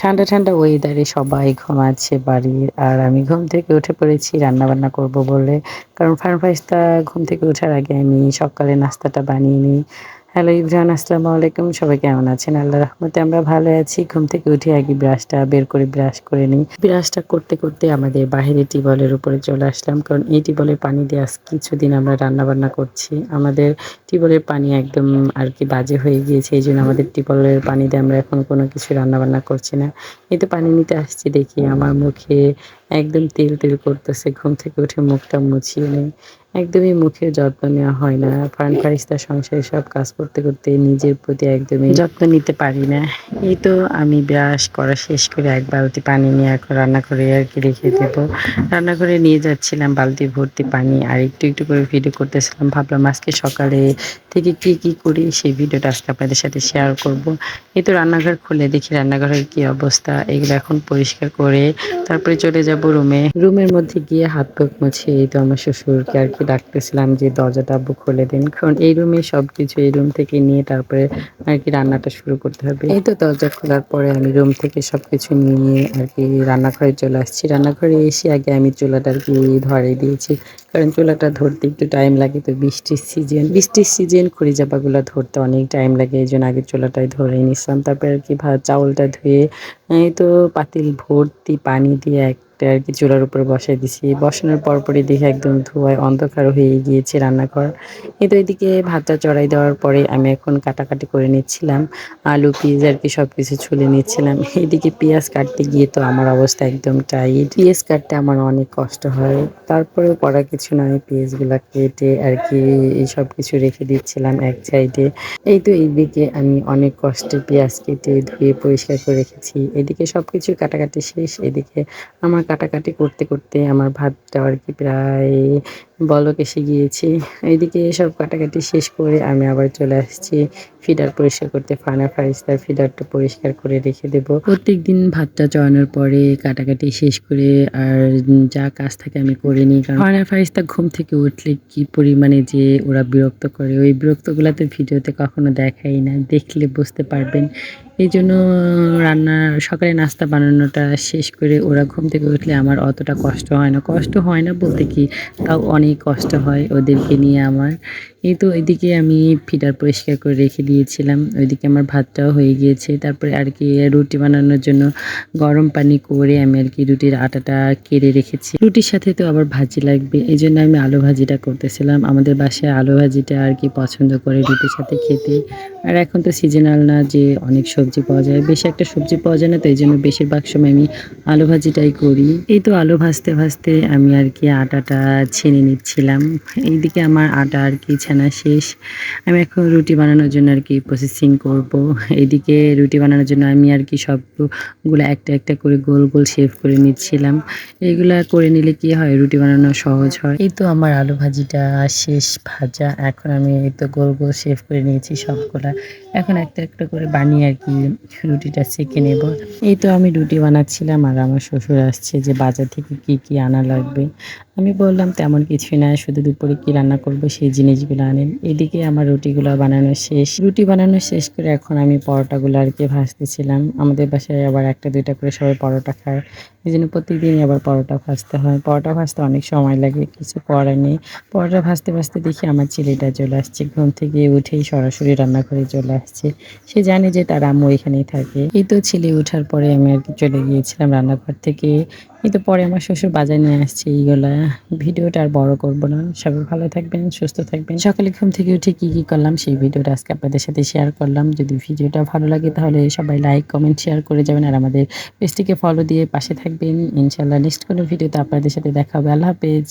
ঠান্ডা, ঠান্ডা ওয়েদারে সবাই ঘুমাচ্ছে বাড়ির। আর আমি ঘুম থেকে উঠে পড়েছি রান্নাবান্না করব বলে। কারণ ফার্স্ট ঘুম থেকে ওঠার আগে আমি সকালে নাস্তাটা বানিয়ে নিই। হ্যালো এভরিওয়ান, আসসালামু আলাইকুম। সবাই কেমন আছেন? আল্লাহর রহমতে আমরা ভালো আছি। ঘুম থেকে উঠে আগে ব্রাশটা বের করে ব্রাশ করে নিই। ব্রাশটা করতে, করতে আমাদের বাহিরে টিউবওয়েলের উপরে চলে আসলাম। কারণ এই টিউবওয়েলের পানি দিয়ে আজ কিছুদিন আমরা রান্নাবান্না করছি। আমাদের টিউবওয়েলের পানি একদম আরকি বাজে হয়ে গিয়েছে। এইজন্য আমাদের টিউবওয়েলের পানি দিয়ে আমরা এখন কোনো কিছু রান্নাবান্না করছি না। এই তো পানি নিতে আসছি দেখি আমার মুখে একদম তেল, তেল করতেছে। ঘুম থেকে উঠে মুখটা মুছিয়ে নেই। একদমই মুখের যত্ন নেওয়া হয় না। ফারিস্তা সংসারে সব কাজ করতে, করতে নিজের প্রতি একদমই যত্ন নিতে পারি না। এই তো আমি ব্রাশ করা শেষ করে এক বালতি পানি নিয়ে এখন রান্নাঘরে আরকি রেখে দেবো। রান্নাঘরে নিয়ে যাচ্ছিলাম বালতি ভর্তি পানি আর একটু, একটু করে ভিডিও করতেছিলাম। ভাবলাম আজকে সকালে থেকে কি করি সেই ভিডিওটা আজকে আপনাদের সাথে শেয়ার করব। এই তো রান্নাঘর খুলে দেখি রান্নাঘরের কি অবস্থা। এগুলো এখন পরিষ্কার করে তারপরে চলে যাব রুমে। রুমের মধ্যে গিয়ে হাত মুখ মুছিয়ে এই তো আমার শ্বশুরকে আরকি ডাকতেছিলাম যে দরজাটা আব্বু খুলে দিন। কারণ এই রুমে সবকিছু এই রুম থেকে নিয়ে তারপরে আরকি রান্নাটা শুরু করতে হবে। এই তো দরজা খোলার পরে আমি রুম থেকে সবকিছু নিয়ে আরকি রান্নাঘরে চলে আসছি। রান্নাঘরে এসে আগে আমি চুলাটা আরকি ধরাই দিয়েছি। কারণ চুলাটা ধরতে একটু টাইম লাগে, তো বৃষ্টির সিজন খড়ি চাপাগুলা ধরতে অনেক টাইম লাগে। এইজন্য আগে চুলাটাই ধরে নিছিলাম। তারপরে আরকি চাউলটা ধুয়ে এই তো পাতিল ভর্তি পানি দিয়ে একটা আরকি চুলার উপরে বসাই দিছি। বসানোর পরপরই দেখি একদম ধোঁয়ায় অন্ধকার হয়ে গিয়েছে রান্নাঘর। কিন্তু এদিকে ভাতটা চড়াই দেওয়ার পরে আমি এখন কাটাকাটি করে নিচ্ছিলাম। আলু, পিঁয়াজ আরকি সবকিছু ছুলে নিচ্ছিলাম। এদিকে পেঁয়াজ কাটতে গিয়ে তো আমার অবস্থা একদম টাইট। পেঁয়াজ কাটতে আমার অনেক কষ্ট হয়। তারপরেও করার কিছু নয়, পেঁয়াজগুলা কেটে আরকি এই সবকিছু রেখে দিচ্ছিলাম এক সাইডে। এই তো এইদিকে আমি অনেক কষ্টে পেঁয়াজ কেটে ধুয়ে পরিষ্কার করে রেখেছি। এদিকে সবকিছু কাটাকাটি শেষ। এদিকে আমার কাটাকাটি করতে, করতে আমার ভাতটাও আরকি প্রায় বলক এসে গিয়েছে। এইদিকে সব কাটাকাটি শেষ করে আমি আবার চলে আসছি ফিডার পরিষ্কার করতে। ফারিস্তার ফিডারটা পরিষ্কার করে রেখে দেবো। প্রত্যেকদিন ভাতটা চড়ানোর পরে কাটাকাটি শেষ করে আর যা কাজ থাকে আমি করে নিই। কারণ ফারিস্তা ঘুম থেকে উঠলে কি পরিমাণে যে ওরা বিরক্ত করে, ওই বিরক্তগুলা তো ভিডিওতে কখনো দেখাই না। দেখলে বুঝতে পারবেন। এইজন্য সকালে নাস্তা বানানোটা শেষ করে ওরা ঘুম থেকে উঠলে আমার অতটা কষ্ট হয় না। কষ্ট হয় না বলতে কি, তাও অনেক কষ্ট হয় ওদেরকে নিয়ে আমার। এই তো এদিকে আমি ফিডার পরিষ্কার করে রেখে দিয়েছিলাম। ওইদিকে আমার ভাতটাও হয়ে গিয়েছে। তারপরে আরকি রুটি বানানোর জন্য গরম পানি করে আমি আরকি রুটির আটাটা কেড়ে রেখেছি। রুটির সাথে তো আবার ভাজি লাগবে। এইজন্য আমি আলু ভাজিটা করতেছিলাম। আমাদের বাসায় আলু ভাজিটা আরকি পছন্দ করে রুটির সাথে খেতে। আর এখন তো সিজনাল না যে অনেক সবজি পাওয়া যায়। বেশি একটা সবজি পাওয়া যায় না, তো এইজন্য বেশিরভাগ সময় আমি আলু ভাজিটাই করি। এই তো আলু ভাজতে, ভাজতে আমি আরকি আটাটা ছেনে নিচ্ছিলাম। এইদিকে আমার আটা আরকি ছানা শেষ। আমি এখন রুটি বানানোর জন্য আরকি প্রসেসিং করব। এইদিকে রুটি বানানোর জন্য আমি আরকি সবগুলা একটা, একটা করে গোল, গোল শেপ করে নিচ্ছিলাম। এগুলা করে নিলে কি হয়, রুটি বানানো সহজ হয়। এই তো আমার আলু ভাজিটা শেষ ভাজা। এখন আমি এই তো গোল, গোল শেপ করে নিয়েছি সবগুলা। এখন একটা, একটা করে বানিয়ে আরকি রুটিটা সেঁকে নেব। এই তো আমি রুটি বানাচ্ছিলাম আর আমার শ্বশুর আসছে যে বাজার থেকে কি আনা লাগবে। আমি বললাম তেমন কিছুই না, শুধু দুপুরে কি রান্না করব সেই জিনিসগুলো আনেন। এদিকে আমার রুটিগুলো বানানো শেষ। রুটি বানানো শেষ করে এখন আমি পরোটাগুলো আরকি ভাজতেছিলাম। আমাদের বাসায় আবার ১টা ২টা করে সবাই পরোটা খায়। এজন্য প্রত্যেকদিনই আবার পরোটা ভাজতে হয়। পরোটা ভাজতে অনেক সময় লাগে, কিছু করার নেই। পরোটা ভাজতে, ভাজতে দেখি আমার ছেলেটা চলে আসছে। ঘুম থেকে উঠেই সরাসরি রান্নাঘরে চলে আসছে। সে জানে যে তার আম্মু এখানেই থাকে। এই তো ছেলে ওঠার পরে আমি আরকি চলে গিয়েছিলাম রান্নাঘর থেকে। এই তো পরে আমার শ্বশুর বাজার নিয়ে আসছে এইগুলা। ভিডিওটা আর বড় করব না। সবাই ভালো থাকবেন, সুস্থ থাকবেন। সকালে ঘুম থেকে উঠে কি করলাম সেই ভিডিওটা আজকে আপনাদের সাথে শেয়ার করলাম। যদি ভিডিওটা ভালো লাগে তাহলে সবাই লাইক, কমেন্ট, শেয়ার করে যাবেন আর আমাদের পেজটিকে ফলো দিয়ে পাশে থাকবেন। ইনশাআল্লাহ নেক্সট কোনো ভিডিওতে আপনাদের সাথে দেখা হবে। আল্লাহ হাফেজ।